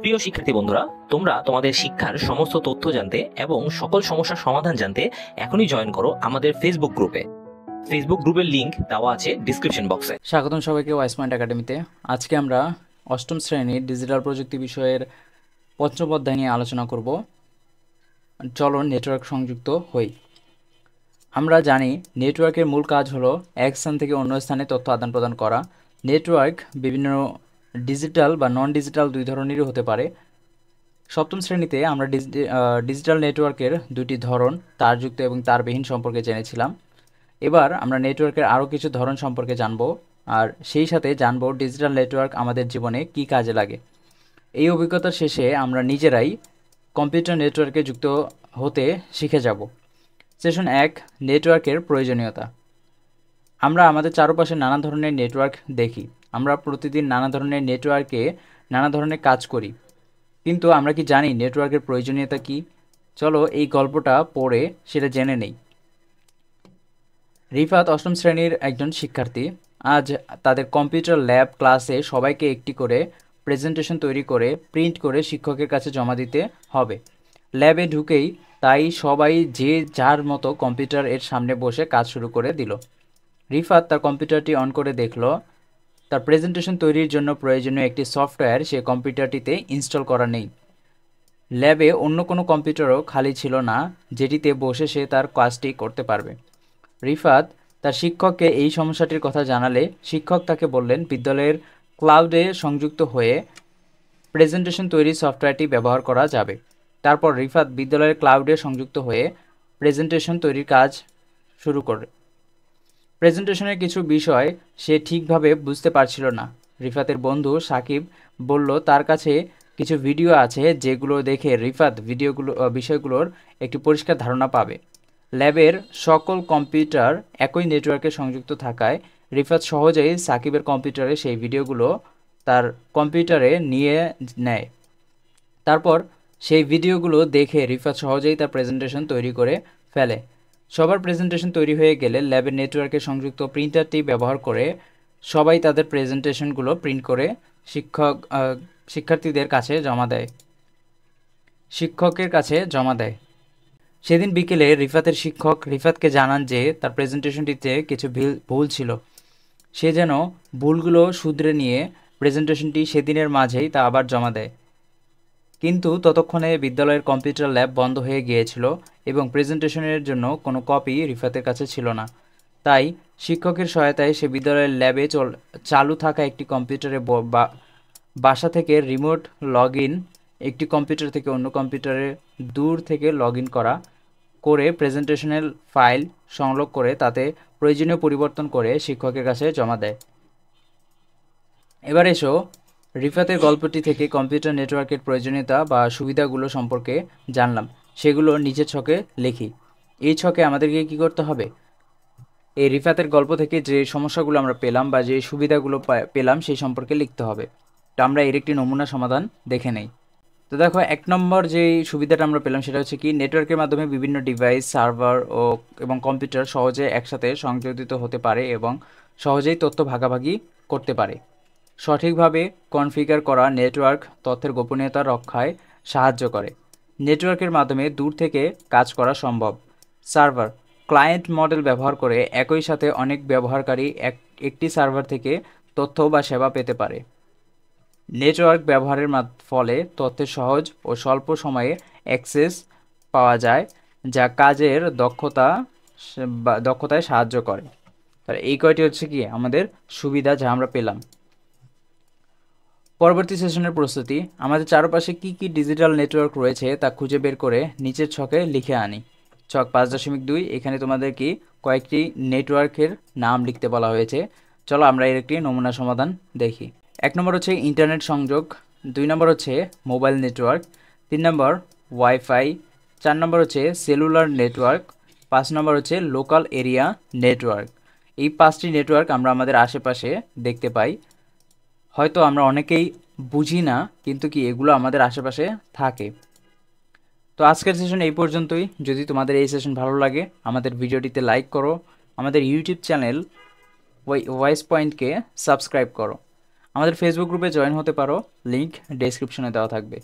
প্রিয় শিক্ষার্থী বন্ধুরা, তোমরা তোমাদের শিক্ষার সমস্ত তথ্য জানতে এবং সকল সমস্যার সমাধান জানতে এখনই জয়েন করো আমাদের ফেসবুক গ্রুপে। ফেসবুক গ্রুপের লিংক দেওয়া আছে ডিসক্রিপশন বক্সে। স্বাগতম সবাইকে ওয়াইস পয়েন্ট একাডেমিতে। আজকে আমরা অষ্টম শ্রেণীর ডিজিটাল প্রযুক্তি বিষয়ের পঞ্চম অধ্যায় নিয়ে আলোচনা করব। চলো নেটওয়ার্ক সংযুক্ত হই। আমরা জানি নেটওয়ার্কের মূল কাজ হলো এক স্থান থেকে অন্য স্থানে তথ্য আদান প্রদান করা। নেটওয়ার্ক বিভিন্ন ডিজিটাল বা নন ডিজিটাল দুই ধরনেরই হতে পারে। সপ্তম শ্রেণীতে আমরা ডিজিটাল নেটওয়ার্কের দুটি ধরন, তারযুক্ত এবং তারবিহীন সম্পর্কে জেনেছিলাম। এবার আমরা নেটওয়ার্কের আরও কিছু ধরন সম্পর্কে জানব, আর সেই সাথে জানব ডিজিটাল নেটওয়ার্ক আমাদের জীবনে কী কাজে লাগে। এই অভিজ্ঞতার শেষে আমরা নিজেরাই কম্পিউটার নেটওয়ার্কে যুক্ত হতে শিখে যাব। সেশন 1, নেটওয়ার্কের প্রয়োজনীয়তা। আমরা আমাদের চারপাশে নানা ধরনের নেটওয়ার্ক দেখি। আমরা প্রতিদিন নানা ধরনের নেটওয়ার্কে নানা ধরনের কাজ করি, কিন্তু আমরা কি জানি নেটওয়ার্কের প্রয়োজনীয়তা কী? চলো এই গল্পটা পড়ে সেটা জেনে নেই। রিফাত অষ্টম শ্রেণীর একজন শিক্ষার্থী। আজ তাদের কম্পিউটার ল্যাব ক্লাসে সবাইকে একটি করে প্রেজেন্টেশন তৈরি করে প্রিন্ট করে শিক্ষকের কাছে জমা দিতে হবে। ল্যাবে ঢুকেই তাই সবাই যে যার মতো কম্পিউটার এর সামনে বসে কাজ শুরু করে দিল। রিফাত তার কম্পিউটারটি অন করে দেখল তার প্রেজেন্টেশন তৈরির জন্য প্রয়োজনীয় একটি সফটওয়্যার সে কম্পিউটারটিতে ইনস্টল করা নেই। ল্যাবে অন্য কোনো কম্পিউটারও খালি ছিল না যেটিতে বসে সে তার কাজটি করতে পারবে। রিফাত তার শিক্ষককে এই সমস্যাটির কথা জানালে শিক্ষক তাকে বললেন বিদ্যালয়ের ক্লাউডে সংযুক্ত হয়ে প্রেজেন্টেশন তৈরির সফটওয়্যারটি ব্যবহার করা যাবে। তারপর রিফাত বিদ্যালয়ের ক্লাউডে সংযুক্ত হয়ে প্রেজেন্টেশন তৈরির কাজ শুরু করে। প্রেজেন্টেশনের কিছু বিষয় সে ঠিকভাবে বুঝতে পারছিল না। রিফাতের বন্ধু সাকিব বলল তার কাছে কিছু ভিডিও আছে যেগুলো দেখে রিফাত বিষয়গুলোর একটি পরিষ্কার ধারণা পাবে। ল্যাবের সকল কম্পিউটার একই নেটওয়ার্কে সংযুক্ত থাকায় রিফাত সহজেই সাকিবের কম্পিউটারে সেই ভিডিওগুলো তার কম্পিউটারে নিয়ে নেয়। তারপর সেই ভিডিওগুলো দেখে রিফাত সহজেই তার প্রেজেন্টেশন তৈরি করে ফেলে। সবার প্রেজেন্টেশন তৈরি হয়ে গেলে ল্যাবের নেটওয়ার্কে সংযুক্ত প্রিন্টারটি ব্যবহার করে সবাই তাদের প্রেজেন্টেশনগুলো প্রিন্ট করে শিক্ষার্থীদের কাছে শিক্ষকের কাছে জমা দেয়। সেদিন বিকেলে রিফাতের শিক্ষক রিফাতকে জানান যে তার প্রেজেন্টেশনটিতে কিছু ভুল ছিল। সে যেন ভুলগুলো শুধরে নিয়ে প্রেজেন্টেশনটি সেদিনের মাঝেই তা আবার জমা দেয়। কিন্তু ততক্ষণে বিদ্যালয়ের কম্পিউটার ল্যাব বন্ধ হয়ে গিয়েছিল এবং প্রেজেন্টেশনের জন্য কোনো কপি রিফাতের কাছে ছিল না। তাই শিক্ষকের সহায়তায় সে বিদ্যালয়ের ল্যাবে চালু থাকা একটি কম্পিউটারে বাসা থেকে রিমোট লগ ইন, একটি কম্পিউটার থেকে অন্য কম্পিউটারে দূর থেকে লগ ইন করে প্রেজেন্টেশনের ফাইল সংরক্ষণ করে তাতে প্রয়োজনীয় পরিবর্তন করে শিক্ষকের কাছে জমা দেয়। এবার এসো রিফাতের গল্পটি থেকে কম্পিউটার নেটওয়ার্কের প্রয়োজনীয়তা বা সুবিধাগুলো সম্পর্কে জানলাম, সেগুলো নিচের ছকে লিখি। এই ছকে আমাদেরকে কি করতে হবে? এই রিফাতের গল্প থেকে যে সমস্যাগুলো আমরা পেলাম বা যে সুবিধাগুলো পেলাম সেই সম্পর্কে লিখতে হবে। তো আমরা এর একটি নমুনা সমাধান দেখে নেই। তো দেখো, 1 নম্বর যে সুবিধাটা আমরা পেলাম সেটা হচ্ছে কি, নেটওয়ার্কের মাধ্যমে বিভিন্ন ডিভাইস, সার্ভার এবং কম্পিউটার সহজে একসাথে সংযোজিত হতে পারে এবং সহজেই তথ্য ভাগাভাগি করতে পারে। সঠিকভাবে কনফিগার করা নেটওয়ার্ক তথ্যের গোপনীয়তা রক্ষায় সাহায্য করে। নেটওয়ার্কের মাধ্যমে দূর থেকে কাজ করা সম্ভব। সার্ভার ক্লায়েন্ট মডেল ব্যবহার করে একই সাথে অনেক ব্যবহারকারী একটি সার্ভার থেকে তথ্য বা সেবা পেতে পারে। নেটওয়ার্ক ব্যবহারের ফলে তথ্যের সহজ ও স্বল্প সময়ে অ্যাক্সেস পাওয়া যায়, যা কাজের দক্ষতায় সাহায্য করে। তাহলে এই কয়টি হচ্ছে কি আমাদের সুবিধা যা আমরা পেলাম। পরবর্তী সেশনের প্রস্তুতি। আমাদের চারপাশে কি কি ডিজিটাল নেটওয়ার্ক রয়েছে তা খুঁজে বের করে নিচের ছকে লিখে আনি। ছক 5.2, এখানে তোমাদের কি কয়েকটি নেটওয়ার্কের নাম লিখতে বলা হয়েছে। চলো আমরা এর একটি নমুনা সমাধান দেখি। 1 নম্বর হচ্ছে ইন্টারনেট সংযোগ, 2 নম্বর হচ্ছে মোবাইল নেটওয়ার্ক, 3 নম্বর ওয়াইফাই, 4 নম্বর হচ্ছে সেলুলার নেটওয়ার্ক, 5 নম্বর হচ্ছে লোকাল এরিয়া নেটওয়ার্ক। এই 5টি নেটওয়ার্ক আমরা আমাদের আশেপাশে দেখতে পাই। হয়তো আমরা অনেকেই বুঝি না, কিন্তু কি এগুলো আমাদের আশেপাশে থাকে। তো আজকের সেশন এই পর্যন্তই। যদি তোমাদের এই সেশন ভালো লাগে আমাদের ভিডিওটিতে লাইক করো, আমাদের ইউটিউব চ্যানেল ওয়াইস পয়েন্টকে সাবস্ক্রাইব করো। আমাদের ফেসবুক গ্রুপে জয়েন হতে পারো, লিংক ডেসক্রিপশনে দেওয়া থাকবে।